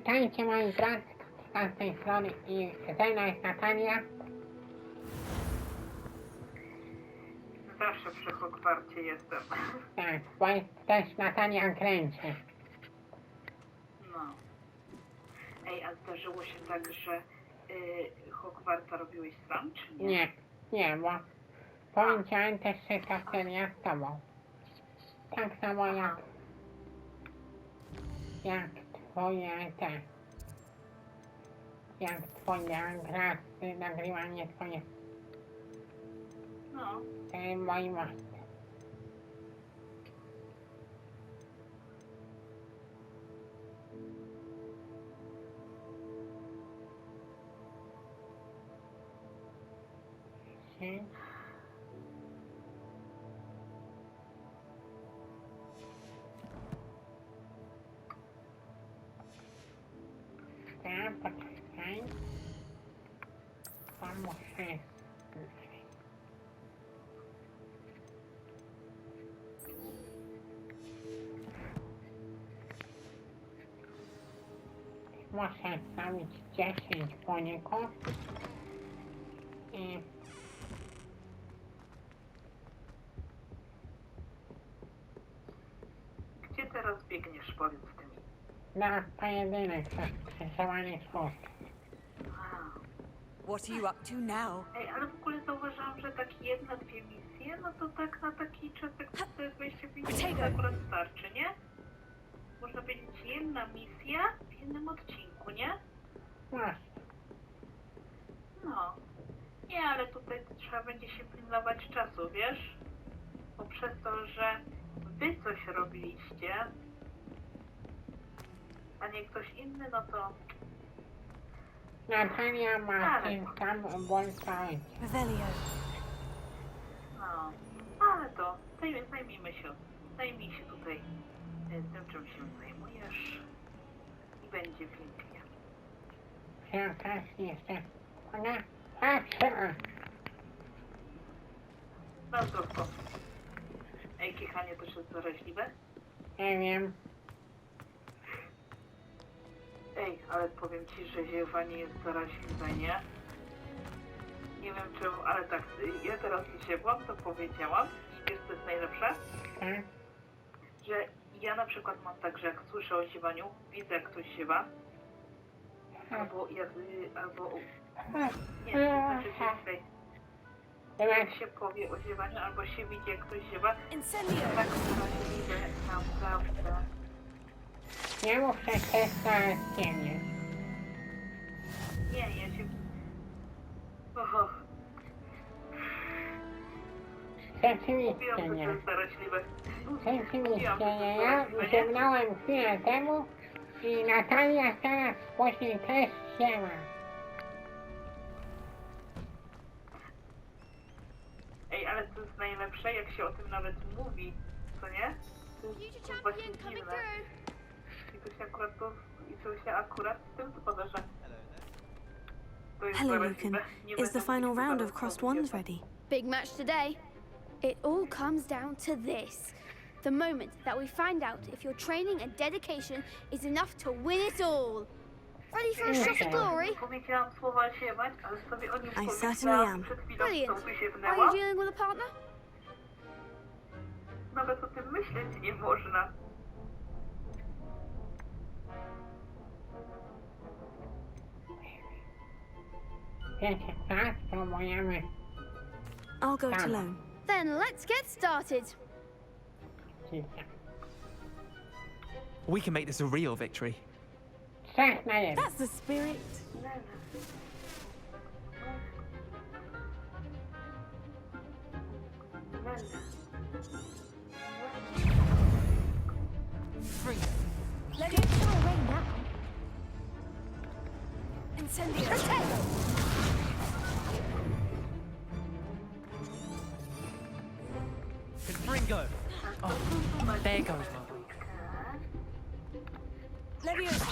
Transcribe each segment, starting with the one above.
Witajcie moi drodzy, z tej strony i ze mną jest Natalia. Zawsze przy Hogwarcie jestem. Tak, bo jest też Natalia Granger. No. Ej, a zdarzyło się tak, że Hogwarta robiłeś sam, czy nie? Nie, bo powiedziałem też, że ta seria z tobą. Tak samo jak twoje jak twoja gra, nagrywanie twoje No. moi mosty. Poczekaj. To muszę... Muszę zrobić 10 poników i Gdzie teraz biegniesz, powiedz ty mi? na pojedynek przez skrzyżowanie słów. What are you up to now? Ej, ale w ogóle zauważyłam, że tak jedna, dwie misje, no to tak na taki czas, jak to jest 25 minut akurat starczy, nie? Można powiedzieć jedna misja w jednym odcinku, nie? Właśnie. No. Nie, ale tutaj trzeba będzie się pilnować czasu, wiesz? Bo przez to, że wy coś robiliście, a nie ktoś inny, no to... Natalia ma tym tam błąkać. Revelio. No. Ale to zajmij się tutaj tym, czym się zajmujesz i będzie pięknie. Przy okazji jeszcze... Patrzę! No zdrówko. Ej, kichanie też jest zaraźliwe? Nie wiem. Ej, ale powiem ci, że ziewanie jest zaraźliwe, nie? Nie wiem czemu, ale tak, ja teraz ziewłam, to powiedziałam, i wiesz co jest najlepsze? Tak? Że ja na przykład mam tak, że jak słyszę o ziewaniu, widzę jak ktoś ziewa, albo nie, to znaczy tutaj, jak się powie o ziewaniu, albo się widzi jak ktoś ziewa, to tak zaraźliwe, naprawdę. Nie mów, że chcesz zaraz ciemnie. Nie, ja się... Oho. Rzeczywiście Mówiłam, że to nie. jest zaraźliwe. Rzeczywiście nie. Ja żegnałem chwilę temu i Natalia zaraz później też sieła. Ej, ale to jest najlepsze, jak się o tym nawet mówi, co nie? To jest właśnie dziwne. I to się akurat z tym zgoda, że to jest Hello, zaraźliwe. Lucan. Nie Is the będę final mówić, round ale of crossed to ones jest- ready? Big match today. It all comes down to this. The moment that we find out if your training and dedication is enough to win it all. Ready for a shot of glory? Powiedziałam słowa ziewać, ale sobie o nim certainly am. pomyślałam przed chwilą, Brilliant. co tu się Are you wnęła. dealing with a partner? Nawet o tym myśleć nie można. Wiecie co? Spróbujemy. I'll go it alone. Then let's get started. Cicha. We can make this a real victory. 3 na 1. That's the spirit. Let it go away now. Incendio. Ringo! Oh, there goes my Leviosa.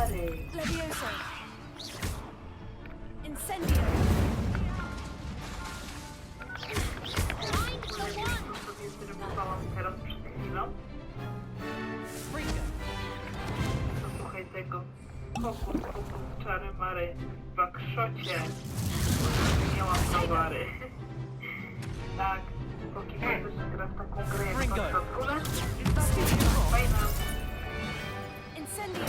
Hey, Leviosa. Incendio. Hokus pokus czary mary. W bakszocie miałam towary. Tak, Kokiko też gra w taką grę jak Ringo. Kontraskulę. I to fajna. Incendio.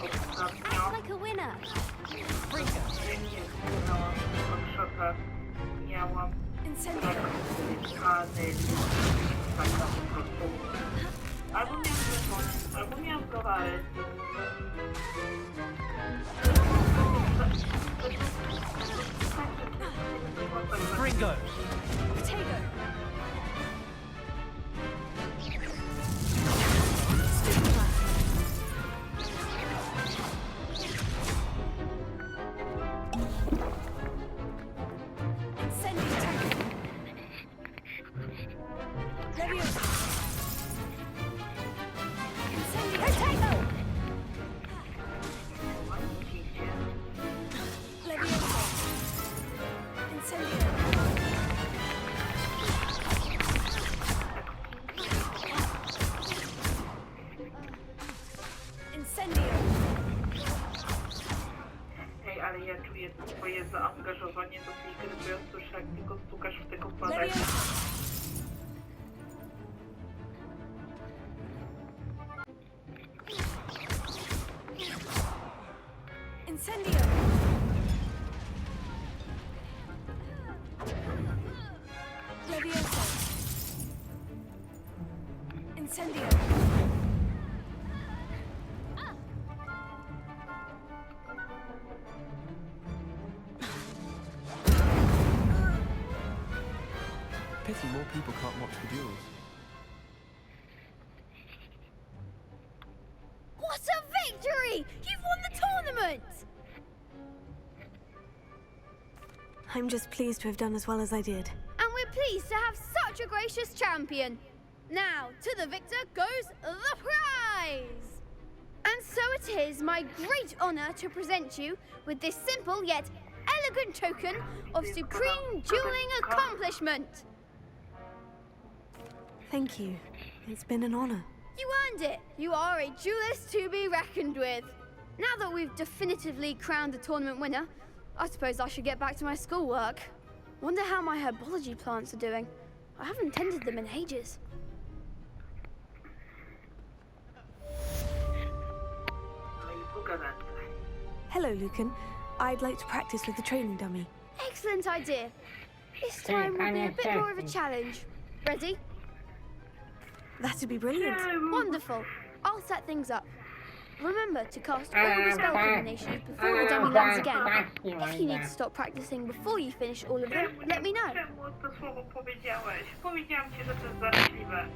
Ostatnio Like a winner. nie zbierałam w bakszotach. Miałam Incendio. taka po prostu. Albo miałam telefon, albo miałam browary. Ringo. Potato. Incendio. Leviosa. Incendio. Potato. Leviosa. Incendio. Incendio. Hej, ale ja czuję twoje zaangażowanie do tej gry, bo ja słyszę, jak tylko stukasz w tego padaka. Leviosa. Incendio. Leviosa. Incendio. Pity more people can't watch the duels. What a victory! You've won the tournament! I'm just pleased to have done as well as I did. And we're pleased to have such a gracious champion. Now, to the victor goes the prize! And so it is my great honour to present you with this simple yet elegant token of supreme dueling accomplishment. Thank you. It's been an honor. You earned it. You are a duelist to be reckoned with. Now that we've definitively crowned the tournament winner, I suppose I should get back to my schoolwork. Wonder how my herbology plants are doing. I haven't tended them in ages. No i pogadanka. Hello, Lucan. I'd like to practice with the training dummy. Excellent idea. This time will be a bit more of a challenge. Ready? That'd be brilliant. Wonderful. I'll set things up. Remember to cast all the spell combinations before the dummy lands again. If you need to stop practicing before you finish all of them, let me know. Czemu to słowo powiedziałeś? Powiedziałam ci, że to jest zaraźliwe.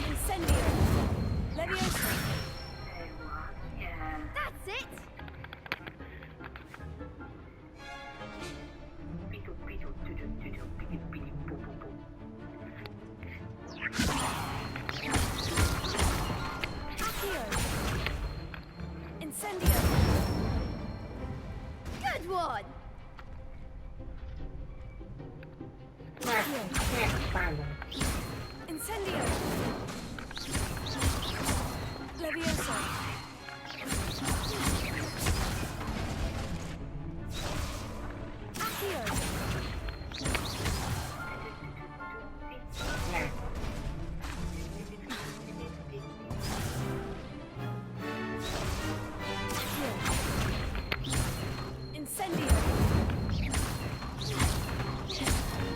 Incendio. Leviosa. Ej, ładnie. That's it. Pitu, pitu, tudu, tudu, piti, piti, pu, pu, pu. Accio. Incendio. Good one. Nie spadł. Incendio. Leviosa. Accio. Nie. Incendio.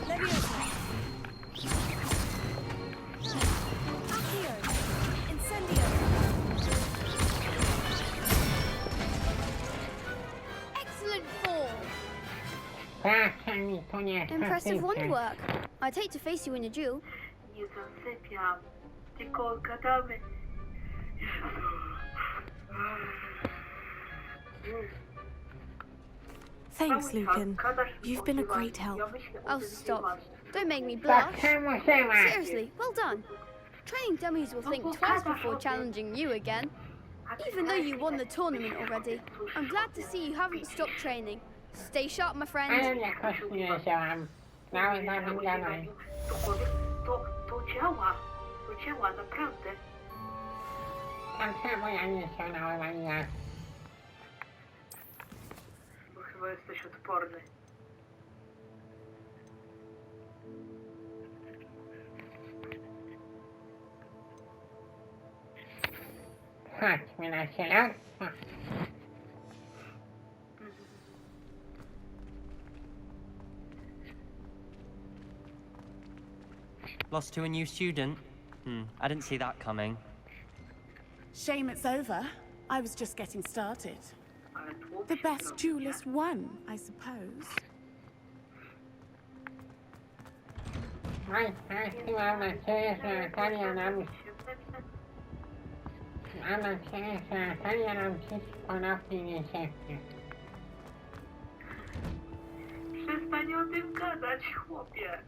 Leviosa. Accio. Incendio. Excellent form. Praca mi to nie Impressive fatyka. wondwork. I'd hate to face you in a duel. Nie zasypiam, tylko gadamy. Thanks, Lucan. You've been a great help. Oh, stop. Don't make me Tak blush. samo żyła. Seriously, well done. Training dummies will think twice before challenging you again. Even though you won the tournament already, I'm glad to see you haven't stopped training. Stay sharp, my friend. Ale jakoś nie wzięłam. Nawet nawiązane. To działa. To działa, naprawdę. Tak samo ja nie ściągnąłem ani raz. Bo chyba jesteś odporny. Chodźmy na Zielarstwo. Lost to a new student? I didn't see that coming. Shame it's over. I was just getting started. Ale tłum The się best zrobi, nie? duelist won, I suppose. Moi starsi, mam nadzieję, że Natalia nam... Mam nadzieję, że Natalia nam dziś ponownie nie sięgnie. Przestań o tym gadać, chłopie.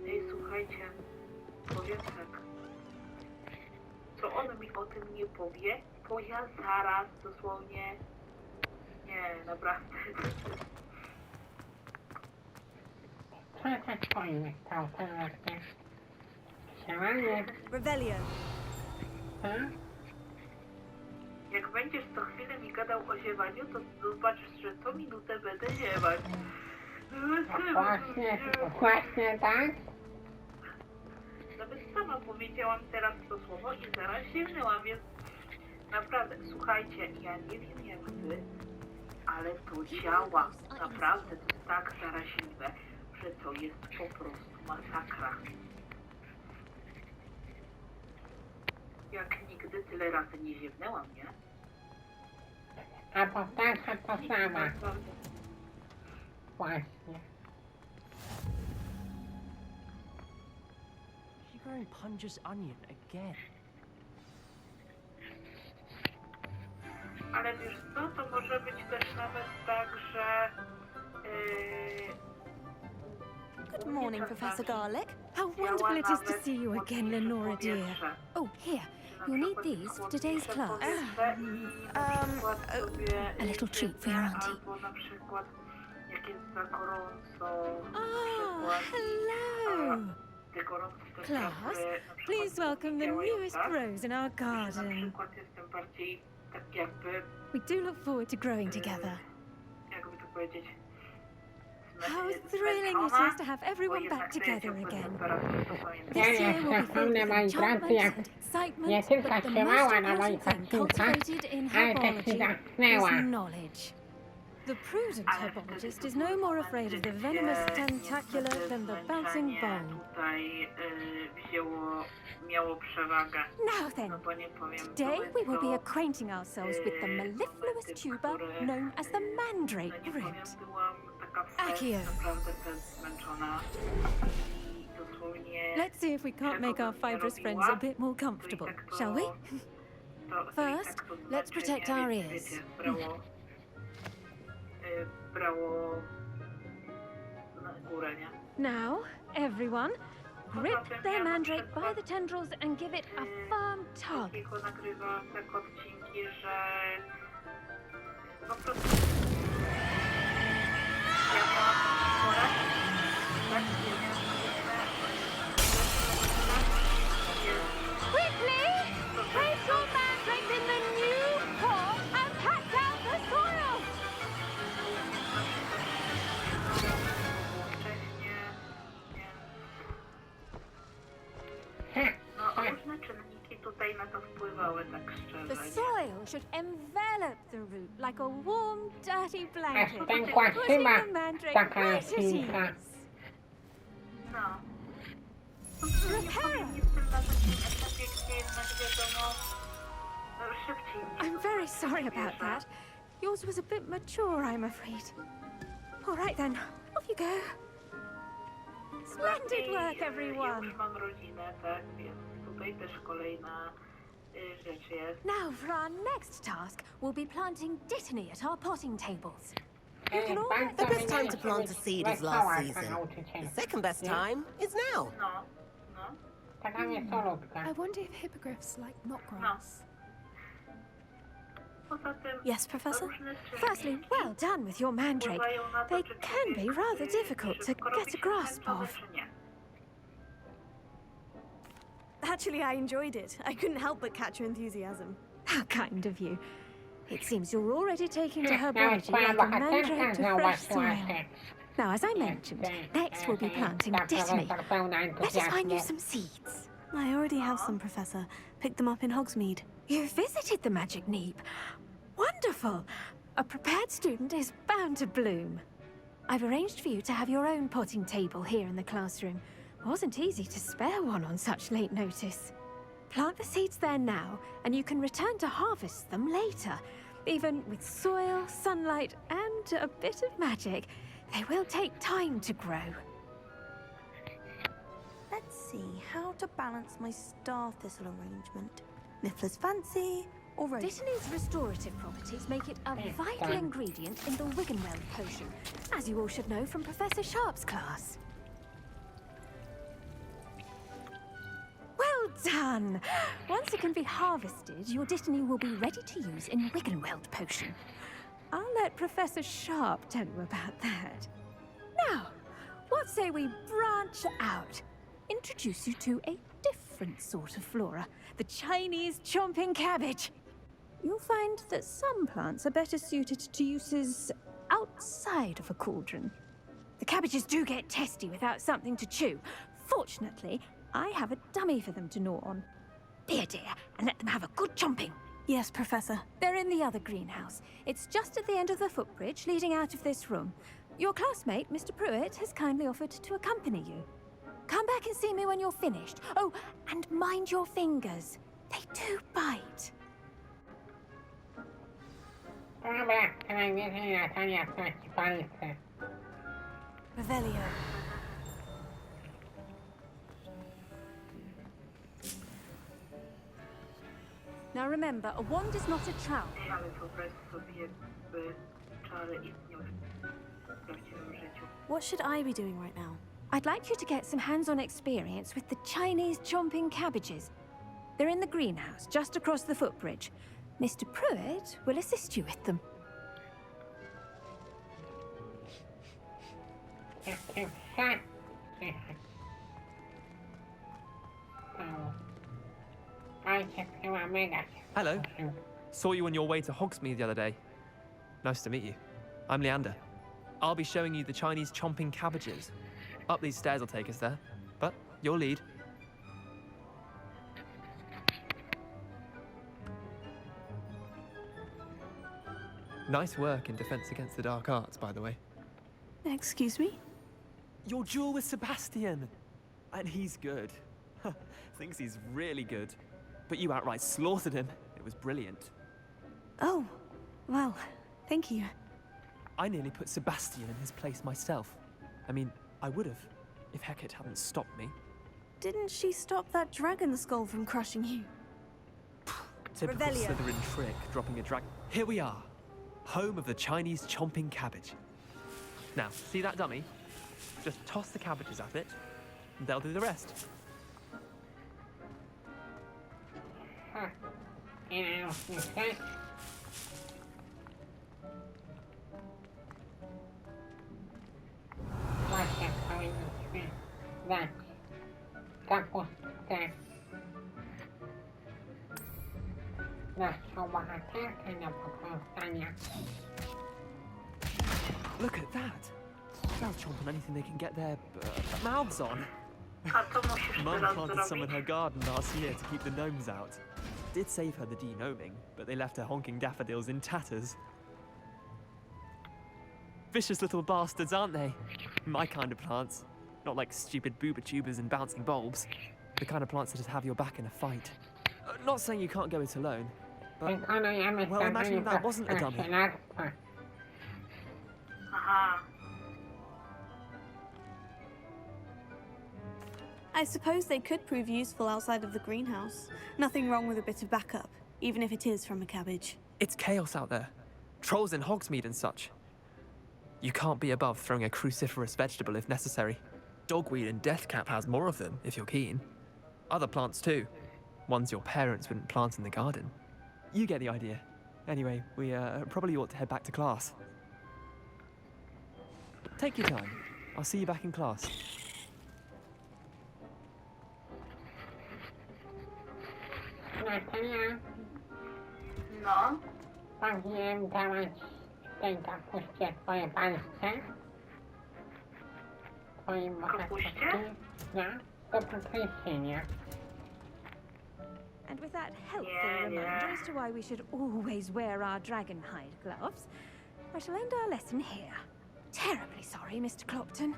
Ej, słuchajcie, powiem tak. Co on mi o tym nie powie, to ja zaraz dosłownie... Nie, naprawdę. Co to twoim stał teraz? Siemanie, Revelio. co? Jak będziesz co chwilę mi gadał o ziewaniu, to zobaczysz, że co minutę będę ziewać. Właśnie tak? Nawet sama powiedziałam teraz to słowo i zaraz ziewnęłam, więc naprawdę, słuchajcie, ja nie wiem jak wy, ale to działa. Naprawdę, to jest tak zaraźliwe, że to jest po prostu masakra. Jak nigdy tyle razy nie ziewnęłam, nie? A powtarza to sama. Naprawdę. Właśnie. You're growing Punja's onion again. Ale wiesz co, to może być też nawet tak, że... Good morning, Professor Garlic. How wonderful it is to see you again, Lenora dear. Oh, here. You'll need these for today's class. A little treat for your auntie. Albo na przykład, jak jest za gorąco, Ah, hello. te gorące Class, temperatury, na przykład please welcome the działają newest tak, rose in our że na garden. przykład jestem bardziej tak jakby, We do look forward to growing together. jakby to powiedzieć, How thrilling it is to have everyone back together again. Ja This year will be jeszcze filled wspomnę, with moi drodzy, jak enchantments and excitement, nie tylko but the trzymała most na moich important thing odcinkach, cultivated in ale też herbology się zamknęła. is knowledge. The prudent herbologist is no more afraid of the venomous tentacular than the bouncing bone. Tutaj miało przewagę. Now then, No bo nie powiem, today we will be to, acquainting ourselves with the mellifluous tuber known as the mandrake no nie powiem, root. byłam taka Accio. naprawdę zmęczona i dosłownie... Let's see if we can't make our fibrous friends a bit more comfortable, shall we? First, let's protect our ears. Brało na górę, nie? Now, everyone, grip their mandrake by the tendrils and give it a firm tug. Kokiko nagrywa tak odcinki, że po prostu ja miałam chore, tak, ja miałam Quickly! Place your mandrake in the new pot and pat down the soil! wcześniej, no różne czynniki tutaj na to wpływały, tak The szczerze. soil should envelop the root like a warm, dirty blanket, ten putting kłaszczyma the mandrake taka right at silka. ease. No. Nie powiem nic tym na takim etapie, gdzie jednak wiadomo, no szybciej mnie I'm to very sorry about bierze. that. Yours was a bit mature, I'm afraid. All right then, off you go. Splendid work, Ja everyone. już mam rodzinę, tak, więc tutaj też kolejna rzecz jest. Now for our next task, we'll be planting dittany at our potting tables. You can all Bardzo The best time mnie to plant a być seed is wesoła last ta season. nauczycielka. The second best Nie? time is now. No, no, Taka wiesolutka. I wonder if hippogriffs like knotgrass. Poza tym Yes, Professor? różne Firstly, czynniki well done with your mandrake. wpływają na to, They czy can be człowiek, rather difficult to szybko get robi a się grasp zmęczony, of. czy nie. Actually, I enjoyed it. I couldn't help but catch your enthusiasm. How kind of you. It seems you're already taking to Nawet herbology twoja like a mandrake bohaterka to fresh zauważyła, soil. że Now, as I mentioned, next we'll be planting Dittany. profesor pełna Let us find you entuzjazmu. some seeds. I already have some, Professor. Picked them up in Hogsmeade. You've visited the magic neep. Wonderful! A prepared student is bound to bloom. I've arranged for you to have your own potting table here in the classroom. Wasn't easy to spare one on such late notice. Plant the seeds there now, and you can return to harvest them later. Even with soil, sunlight, and a bit of magic, they will take time to grow. Let's see how to balance my star thistle arrangement. Niffler's fancy or rose? Dittany's restorative properties make it a vital ingredient in the Wiggenweld potion, as you all should know from Professor Sharp's class. Well done! Once it can be harvested, your Dittany will be ready to use in Wiggenweld potion. I'll let Professor Sharp tell you about that. Now, what say we branch out? Introduce you to a different sort of flora, the Chinese chomping cabbage. You'll find that some plants are better suited to uses outside of a cauldron. The cabbages do get testy without something to chew. Fortunately, I have a dummy for them to gnaw on. Be a dear and let them have a good chomping. Yes, Professor. They're in the other greenhouse. It's just at the end of the footbridge leading out of this room. Your classmate, Mr. Pruitt, has kindly offered to accompany you. Come back and see me when you're finished. Oh, and mind your fingers. They do bite. Dobra, co najwyżej Natalia wnosi palce. Revelio. Now remember, a wand is not a trowel. Nie, ale wyobraź sobie, jakby czary istniał w prawdziwym życiu. What should I be doing right now? I'd like you to get some hands-on experience with the Chinese chomping cabbages. They're in the greenhouse, just across the footbridge. Mr. Pruitt will assist you with them. Jakie psa słychać. Ojciec chyba mega się Hello. wkurzył. Saw you on your way to Hogsmeade the other day. Nice to meet you. I'm Leander. I'll be showing you the Chinese chomping cabbages. Up these stairs will take us there, but you'll lead. Nice work in Defense Against the Dark Arts, by the way. Excuse me? Your duel with Sebastian! And he's good. Thinks he's really good. But you outright slaughtered him. It was brilliant. Oh, well, thank you. I nearly put Sebastian in his place myself. I mean, I would have, if Hecate hadn't stopped me. Didn't she stop that dragon skull from crushing you? Typical Revelio. Slytherin trick, dropping a dragon. Here we are, home of the Chinese chomping cabbage. Now, see that dummy? Just toss the cabbages at it, and they'll do the rest. Ha, ile już myślę? Właśnie powinniśmy dać kapustę naszą bohaterkę do potrącania. Look at that. They'll chomp on anything they can get their mouths on. A to musisz Mum teraz planted some in zrobić. her garden last year to keep the gnomes out. Did save her the de-gnoming, but they left her honking daffodils in tatters. Vicious little bastards, aren't they? My kind of plants. Not like stupid booba tubers and bouncing bulbs. The kind of plants that just have your back in a fight. Not saying you can't go it alone, but Wykonujemy well, imagine zadanie that wasn't a profesora dummy. Zielarstwa. Aha. I suppose they could prove useful outside of the greenhouse. Nothing wrong with a bit of backup, even if it is from a cabbage. it's chaos out there. Trolls in Hogsmeade and such. You can't be above throwing a cruciferous vegetable if necessary. Dogweed and deathcap has more of them, if you're keen. Other plants too. Ones your parents wouldn't plant in the garden. You get the idea. Anyway, we probably ought to head back to class. Take your time. I'll see you back in class. Natalia, No, powinienem dawać w tej kapuście twoje palce? Twoim Kapuście? No, do podkreślenia. And with that helpful Yeah, reminder yeah. as to why we should always wear our dragon hide gloves, I shall end our lesson here. Terribly sorry, Mr. Clopton.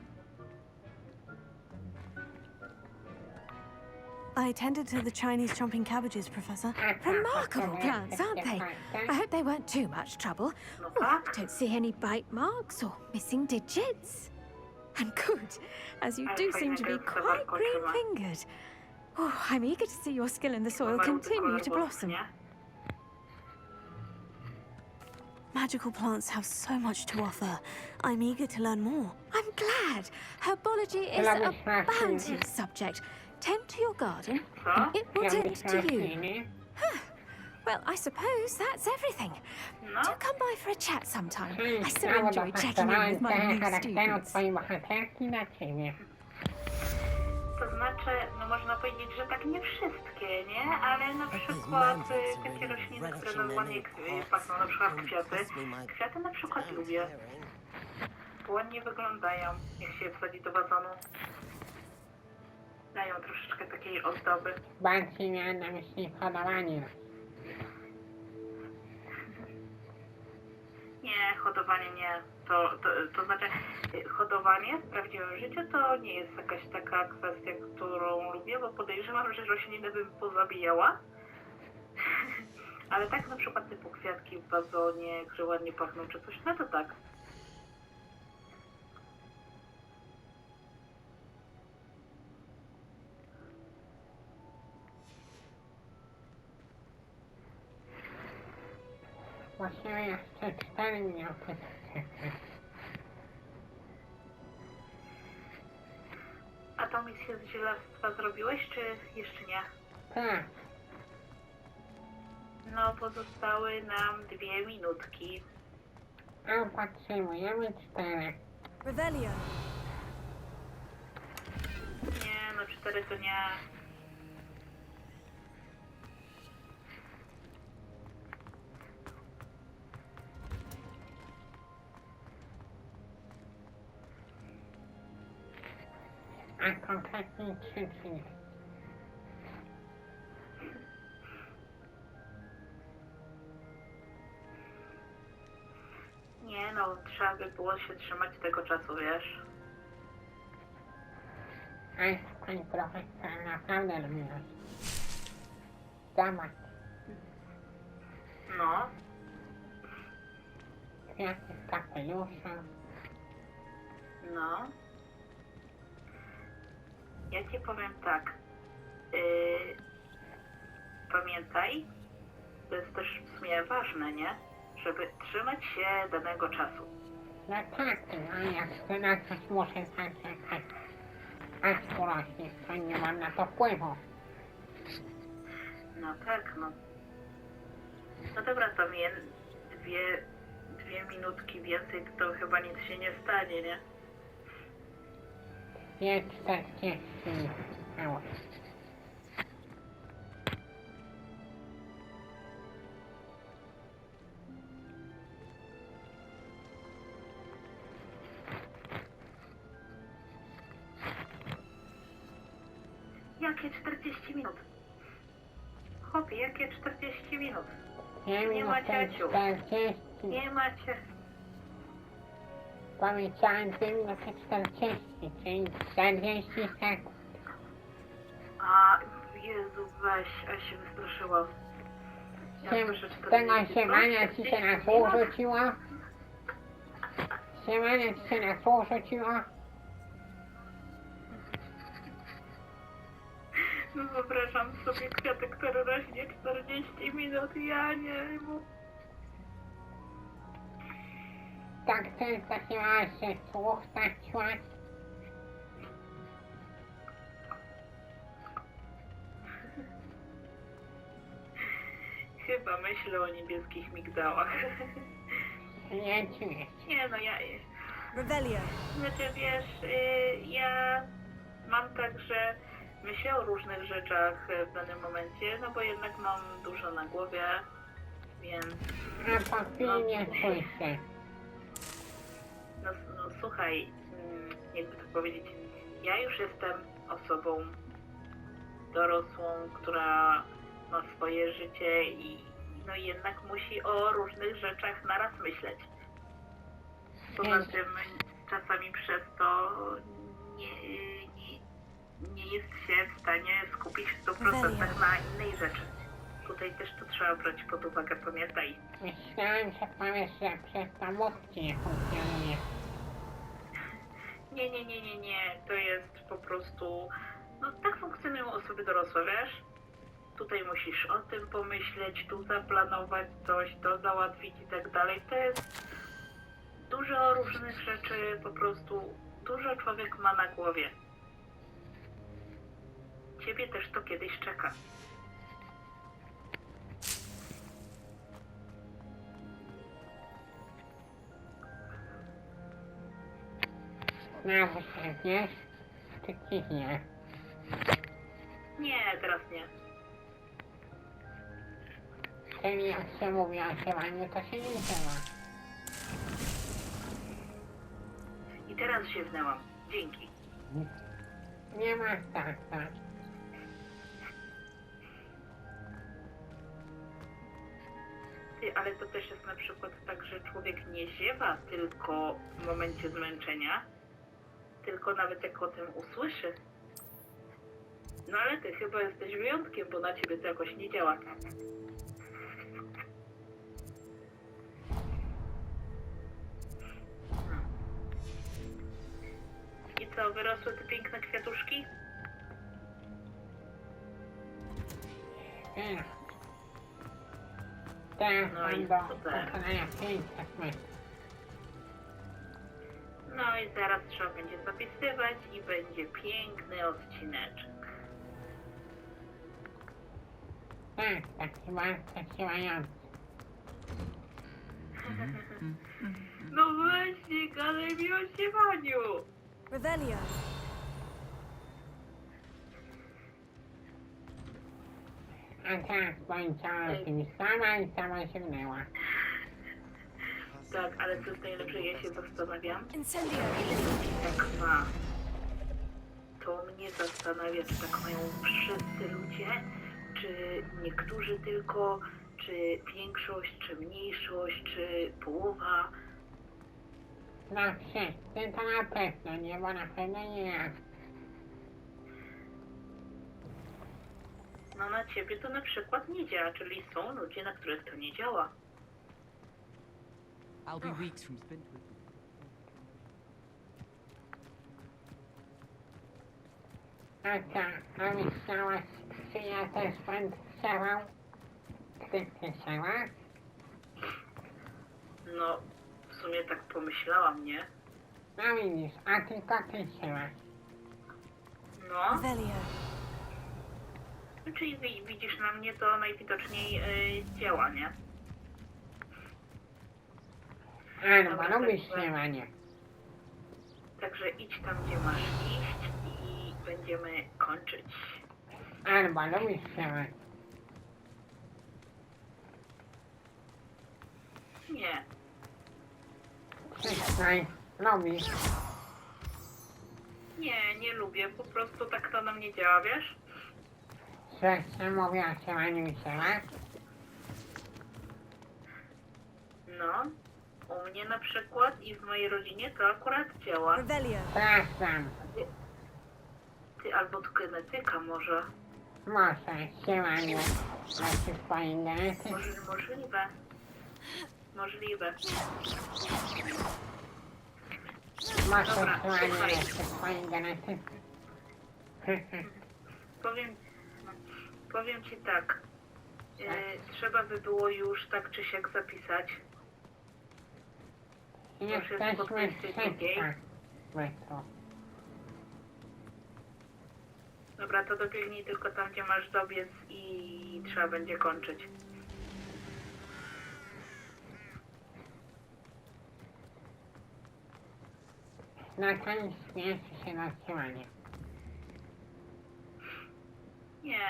I tended to the Chinese chomping cabbages, Professor. Remarkable plants, aren't they? I hope they weren't too much trouble. no Oh, I tak. don't see any bite marks or missing digits. And good, as you Ale do fajna seem to be gęsta quite warkoczyma. green-fingered. Oh, I'm eager to see your skill in the soil Ma rudy continue kolor to włosów, blossom. nie? Magical plants have so much to offer. I'm eager to learn more. I'm glad. Herbology is a bounteous subject. Tend to your garden, Co? and it will tend Robisz to you. rośliny? Well, I suppose that's everything. No, Do come by for a chat sometime. I so Prawo enjoy checking in with my dopasowałem new charakteru students. twojej bohaterki dla ciebie. to znaczy, no można powiedzieć, że tak nie wszystkie, nie? Ale na przykład takie rośliny, które normalnie pachną, na przykład kwiaty. Kwiaty na przykład lubię. Ładnie wyglądają, jak się je wsadzi do wazonu. Dają troszeczkę takiej ozdoby. Bardziej miałem na myśli hodowanie. Nie, hodowanie nie. To znaczy, hodowanie w prawdziwym życiu to nie jest jakaś taka kwestia, którą lubię, bo podejrzewam, że rośliny bym pozabijała. Ale tak na przykład typu kwiatki w wazonie, które ładnie pachną czy coś, no to tak. Właśnie jeszcze 4 minuty. A tą misję z Zielarstwa zrobiłeś, czy jeszcze nie? Tak, No, pozostały nam 2 minutki. a potrzebujemy 4. Revelio. Nie, no 4 to nie. A konkretnie 3. Nie, no trzeba by było się trzymać tego czasu, wiesz. A jest pani profesor naprawdę lubi nas. Zobacz, No, kwiaty z kapelusza. no. Ja ci powiem tak. Pamiętaj, to jest też w sumie ważne, nie? Żeby trzymać się danego czasu. No tak, no jak chcę na coś muszę zaczekać. Aż urośnie, to nie mam na to wpływu. No tak, no. No dobra, to mnie dwie minutki więcej, to chyba nic się nie stanie, nie? Jest 40 minut. Jakie 40 minut? Chłopie, jakie 40 minut? 2 Nie ma minuty ciociu. 40. Nie macie. Powiedziałem 2 minuty 40, czyli 40 sekund. A, Jezu, weź, a się wystraszyłam. Ja słyszę Z tego 40, siemania ci się na słów rzuciło? Siemania ci się na słów rzuciło? No wyobrażam sobie kwiatek, który rośnie 40 minut, ja nie, bo... Tak często się właśnie słów traciłaś? Chyba myślę o niebieskich migdałach. Nie czuję. Nie no, Revelio. Znaczy wiesz, ja mam tak, że myślę o różnych rzeczach w danym momencie, no bo jednak mam dużo na głowie, więc... A po chwili nie słyszę. No słuchaj, jakby to powiedzieć, ja już jestem osobą dorosłą, która ma swoje życie i no jednak musi o różnych rzeczach naraz myśleć. Poza tym czasami przez to nie jest się w stanie skupić w 100% na innej rzeczy. Tutaj też to trzeba brać pod uwagę, pamiętaj. Myślałem, że powiesz, że przez to mózg ci nie funkcjonuje. Nie. To jest po prostu... No tak funkcjonują osoby dorosłe, wiesz? Tutaj musisz o tym pomyśleć, tu zaplanować coś, to załatwić i tak dalej. To jest dużo różnych rzeczy, po prostu dużo człowiek ma na głowie. Ciebie też to kiedyś czeka. Znowu się wiesz, czy ci nie? Nie, teraz nie. Czyli jak się mówi o siewaniu, to się nie siewa. I teraz ziewnęłam. Dzięki. Nie ma starta. Ty, ale to też jest na przykład tak, że człowiek nie ziewa tylko w momencie zmęczenia, tylko nawet jak o tym usłyszy. No ale ty chyba jesteś wyjątkiem, bo na ciebie to jakoś nie działa. I co, wyrosły te piękne kwiatuszki? Teraz No i mam do super. pokonania 500 metrów. No i zaraz trzeba będzie zapisywać i będzie piękny odcineczek. Tak, taki bardzo siłający. No właśnie, gadaj mi o siewaniu! Revelio. A teraz powiedziała o tym sama i sama sięgnęła. Tak, ale co jest najlepsze, ja się zastanawiam, Incendio. tak ma. To mnie zastanawia, czy tak mają wszyscy ludzie, czy niektórzy tylko, czy większość, czy mniejszość, czy połowa. No wszyscy to na pewno nie, bo na pewno nie ja. No na ciebie to na przykład nie działa, czyli są ludzie, na których to nie działa. I'll be weeks from spent with you. A co, a myślałaś, czy ja też będę siewał? Ty siewasz? No, w sumie tak pomyślałam, nie? No widzisz, a tylko ty siewasz. No, Revelio. czyli widzisz na mnie, to najwidoczniej działa, nie? Albo lubisz siewanie. Także idź tam, gdzie masz iść i będziemy kończyć. Albo lubisz siewać. Nie, Przyznaj, lubisz. nie lubię, po prostu tak to na mnie działa, wiesz? Że się mówi o siewaniu i siewać? No, u mnie na przykład i w mojej rodzinie to akurat działa. Revelio. Sprawdzam. Ty albo to genetyka może. Może siewaniu leczy w twoim genetyce. Możliwe. Możliwe. Może Dobra, siewaniu słuchaj. leczy w twoim genetyce. Powiem ci tak. Trzeba by było już tak czy siak zapisać. Jesteśmy po 22:00. Wysłu. Dobra, to dobiegnij tylko tam, gdzie masz dobiec i trzeba będzie kończyć. Natalii śmieszy się rozsyłanie. Nie.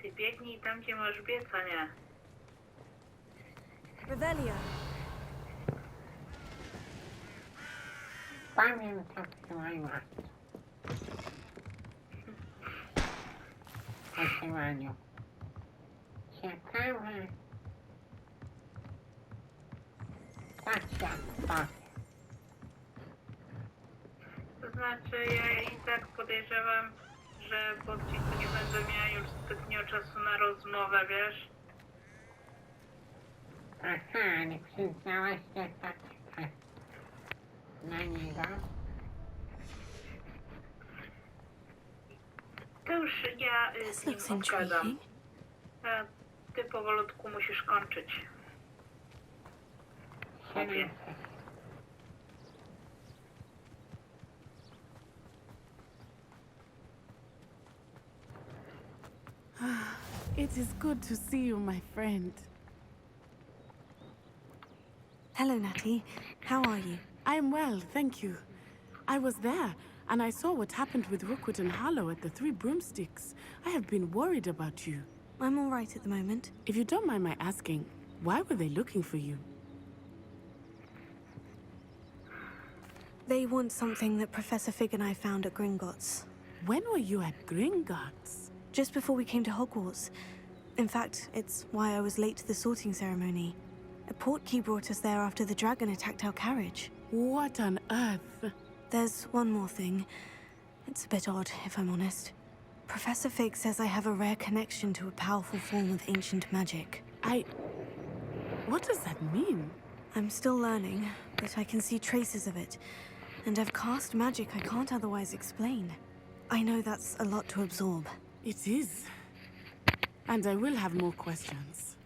Ty biegnij tam, gdzie masz biec, a nie. Revelio. Powiem to w swoim posyłaniu. Ciekawe. Stacja spot. To znaczy, ja i tak podejrzewam, że po odcinku nie będę miała już zbytnio czasu na rozmowę, wiesz? Aha, ale przyznałaś się tak na niego. To już ja z nim looks obgadam. intriguing. A ty powolutku musisz kończyć. Chłopie. It is good to see you, my friend. Hello, Natty. How are you? I'm well, thank you. I was there, and I saw what happened with Rookwood and Harlow at the Three Broomsticks. I have been worried about you. I'm all right at the moment. If you don't mind my asking, why were they looking for you? They want something that Professor Fig and I found at Gringotts. When were you at Gringotts? Just before we came to Hogwarts. In fact, it's why I was late to the sorting ceremony. A portkey brought us there after the dragon attacked our carriage. What on earth? There's one more thing. It's a bit odd, if I'm honest. Professor Fig says I have a rare connection to a powerful form of ancient magic. What does that mean? I'm still learning, but I can see traces of it. And I've cast magic I can't otherwise explain. I know that's a lot to absorb. It is. And I will have more questions.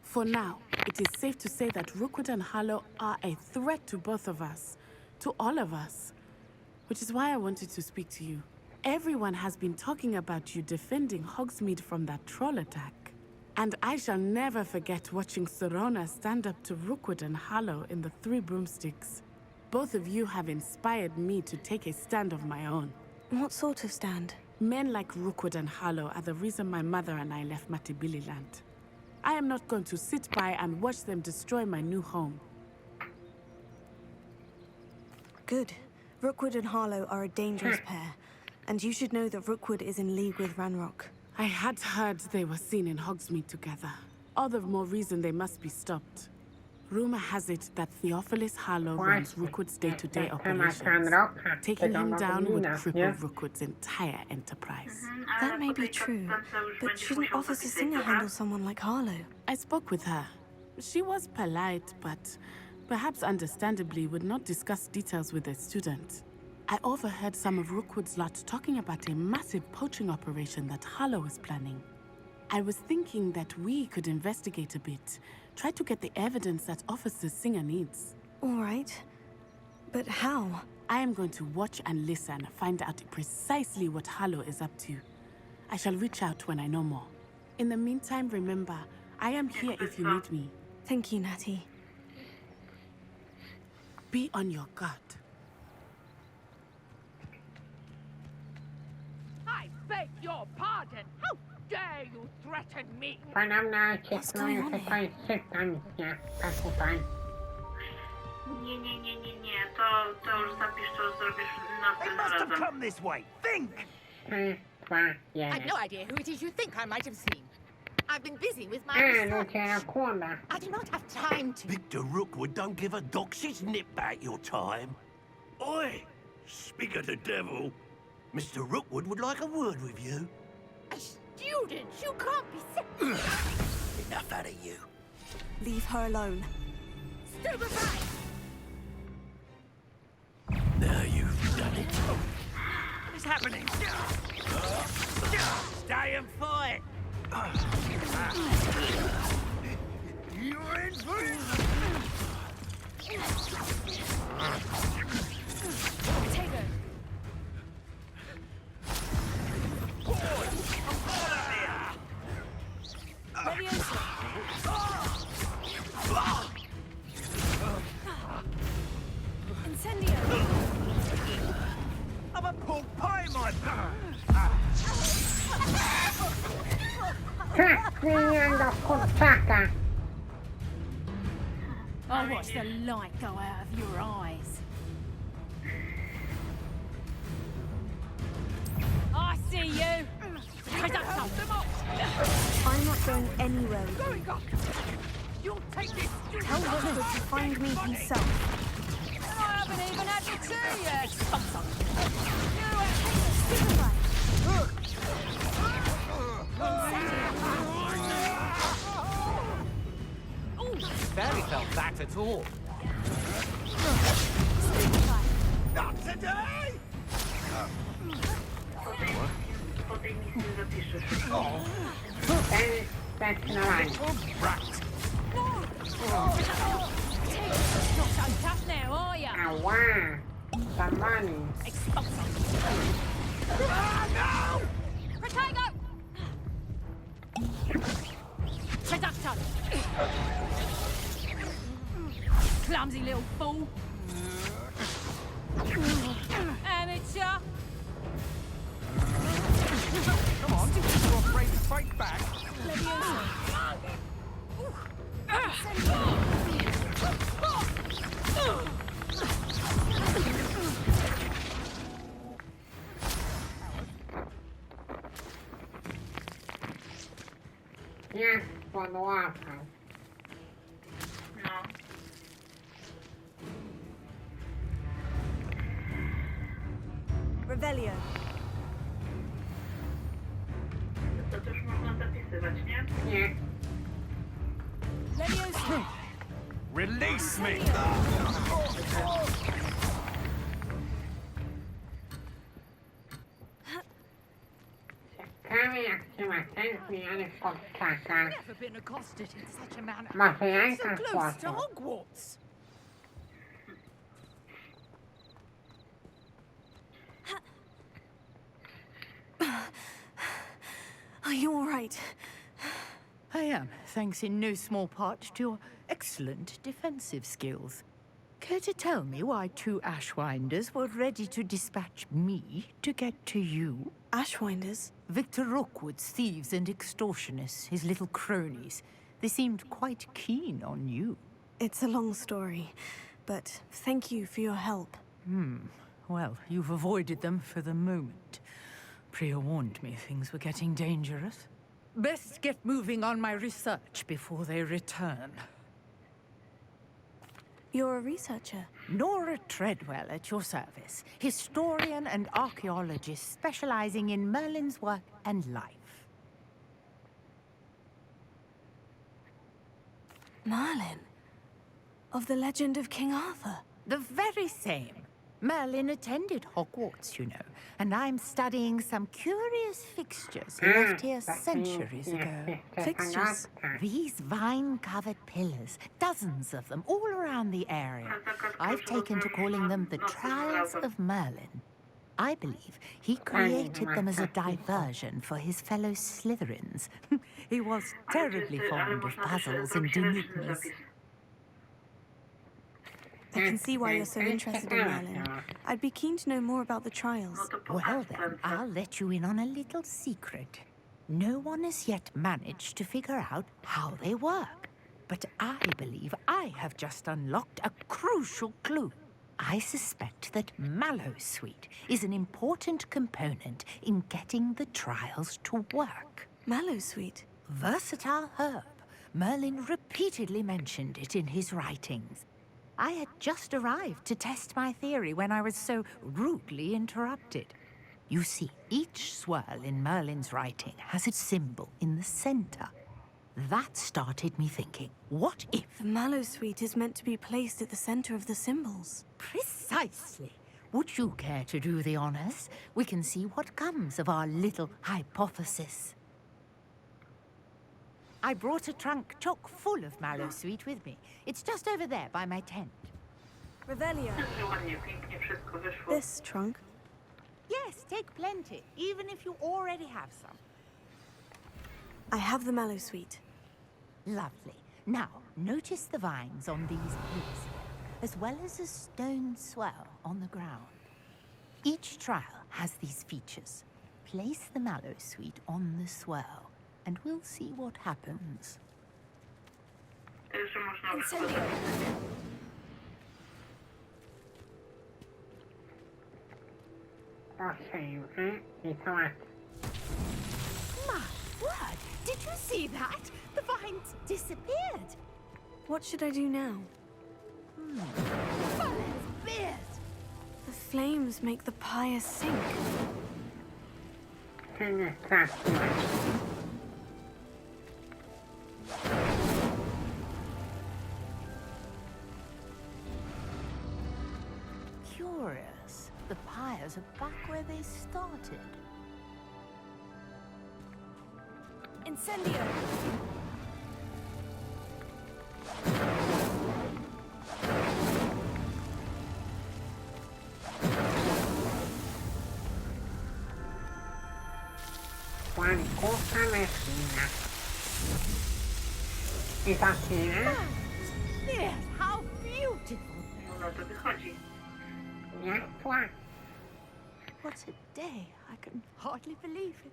For now, it is safe to say that Rookwood and Harlow are a threat to both of us. To all of us. Which is why I wanted to speak to you. Everyone has been talking about you defending Hogsmeade from that troll attack. And I shall never forget watching Sorona stand up to Rookwood and Harlow in the Three Broomsticks. Both of you have inspired me to take a stand of my own. What sort of stand? Men like Rookwood and Harlow are the reason my mother and I left Matabeleland. I am not going to sit by and watch them destroy my new home. Good. Rookwood and Harlow are a dangerous pair. And you should know that Rookwood is in league with Ranrock. I had heard they were seen in Hogsmeade together. All the more reason they must be stopped. Rumor has it that Theophilus Harlow runs Rookwood's day-to-day operations. Taking him down would cripple Rookwood's entire enterprise. That may be true, but shouldn't Officer Singer handle someone like Harlow? I spoke with her. She was polite, but perhaps understandably would not discuss details with a student. I overheard some of Rookwood's lot talking about a massive poaching operation that Harlow was planning. I was thinking that we could investigate a bit, try to get the evidence that Officer Singer needs. All right. But how? I am going to watch and listen, find out precisely what Harlow is up to. I shall reach out when I know more. In the meantime, remember, I am here if you need me. Thank you, Natty. Be on your guard. I beg your pardon. How dare you threaten me? Podobno oczekuję tutaj sytuacja, tak tutaj. Nie. To już zapisz, to zrobisz następnym razem. Come this way. Think! 3, 2, 1. I've no idea who it is you think I might have seen. I've been busy with my A, research. ludzie nakłada. I do not have time to. Victor Rookwood don't give a doxy's nip back your time. Oi! Speak of the devil. Mr. Rookwood would like a word with you. A student? You can't be serious. Enough out of you. Leave her alone. Stupefy! Now you've done it. What is happening? Stay and fight! You're in for it. Potato! Zmieniam do kurczaka. I'll watch the light go out of your eyes. I see you. I'm not going anywhere with you. Going up. You'll take this. Tell Rookwood to find me himself. I haven't even had the tea yet. Barely felt that at all. Not today! Po tej misji zapiszesz. Zdecydowanie. Not so tough now, are ya? Ała. Zamani. Potato! Production! Clumsy little fool! Amateur! Come on, you're afraid to fight back. Jak podłapał. No. Rebellion. To też można zapisywać, nie? Nie. Release me! Ciekawe jak trzyma ten zmieniony kurczaka. Never been accosted in such a manner. Może ja i So ten close to sposób. Hogwarts. Are you all right? I am, thanks in no small part to your excellent defensive skills. Care to tell me why two Ashwinders were ready to dispatch me to get to you? Ashwinders? Victor Rookwood's thieves and extortionists, his little cronies. They seemed quite keen on you. It's a long story, but thank you for your help. Well, you've avoided them for the moment. Priya warned me things were getting dangerous. Best get moving on my research before they return. You're a researcher. Nora Treadwell at your service, historian and archaeologist specializing in Merlin's work and life. Merlin? Of the legend of King Arthur? The very same. Merlin attended Hogwarts, you know, and I'm studying some curious fixtures he left here centuries ago. Fixtures? These vine-covered pillars, dozens of them, all around the area. I've taken to calling them the Trials of Merlin. I believe he created them as a diversion for his fellow Slytherins. He was terribly fond of puzzles and enigmas. I can see why you're so interested in Merlin. I'd be keen to know more about the trials. Well then, I'll let you in on a little secret. No one has yet managed to figure out how they work. But I believe I have just unlocked a crucial clue. I suspect that Mallowsweet is an important component in getting the trials to work. Mallowsweet? Versatile herb. Merlin repeatedly mentioned it in his writings. I had just arrived to test my theory when I was so rudely interrupted. You see, each swirl in Merlin's writing has its symbol in the center. That started me thinking, what if... The Mallowsweet is meant to be placed at the center of the symbols. Precisely. Would you care to do the honors? We can see what comes of our little hypothesis. I brought a trunk chock full of Mallowsweet with me. It's just over there by my tent. Revelio. Ładnie, pięknie wszystko wyszło. This trunk? Yes, take plenty, even if you already have some. I have the Mallowsweet. Lovely. Now, notice the vines on these pillars, as well as a stone swell on the ground. Each trial has these features. Place the Mallowsweet on the swirl. and we'll see what happens. Także można wychodzić. I to ładnie. My word! Did you see that? The vines disappeared. What should I do now? Fires, beers! The flames make the pyre sink. Nie trafiłem. Curious. The pyres are back where they started. Incendio! Łańcucha mesina. I to chwilę. Yes, how beautiful! No to wychodzi. Jasła. What a day! I can hardly believe it.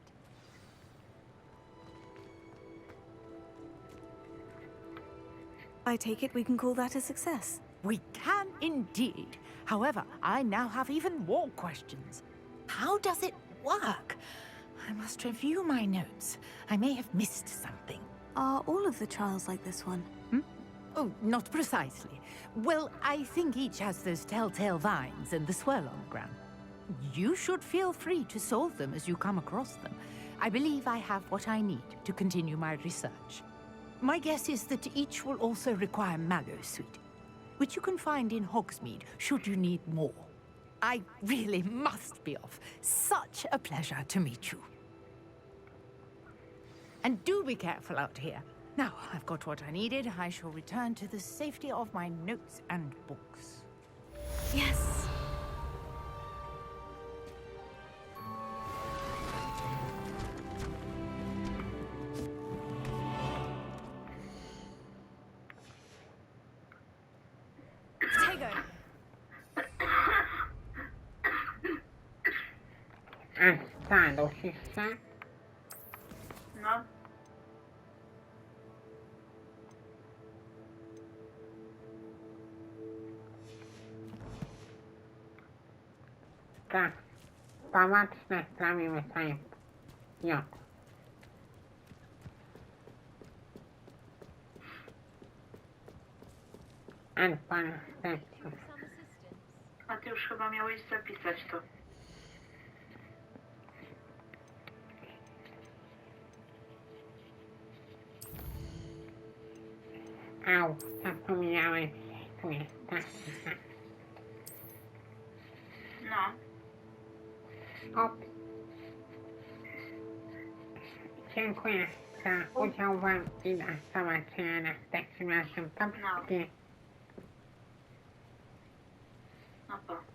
I take it we can call that a success. We can indeed. However, I now have even more questions. How does it work? I must review my notes. I may have missed something. Are all of the trials like this one? Oh, not precisely. Well, I think each has those telltale vines and the swirl on the ground. You should feel free to solve them as you come across them. I believe I have what I need to continue my research. My guess is that each will also require mallow sweet, which you can find in Hogsmeade should you need more. I really must be off. Such a pleasure to meet you. And do be careful out here. Now I've got what I needed. I shall return to the safety of my notes and books. Yes. Tego. Zastanów się. No. Tak. Pomocne sprawimy sobie. Jo. And pan Stefan. A ty już chyba miałeś zapisać to. Au, zapomniałem. Tu jest tak. No. Op. Dziękuję za udział wam i do zobaczenia następnym razem. No. No to.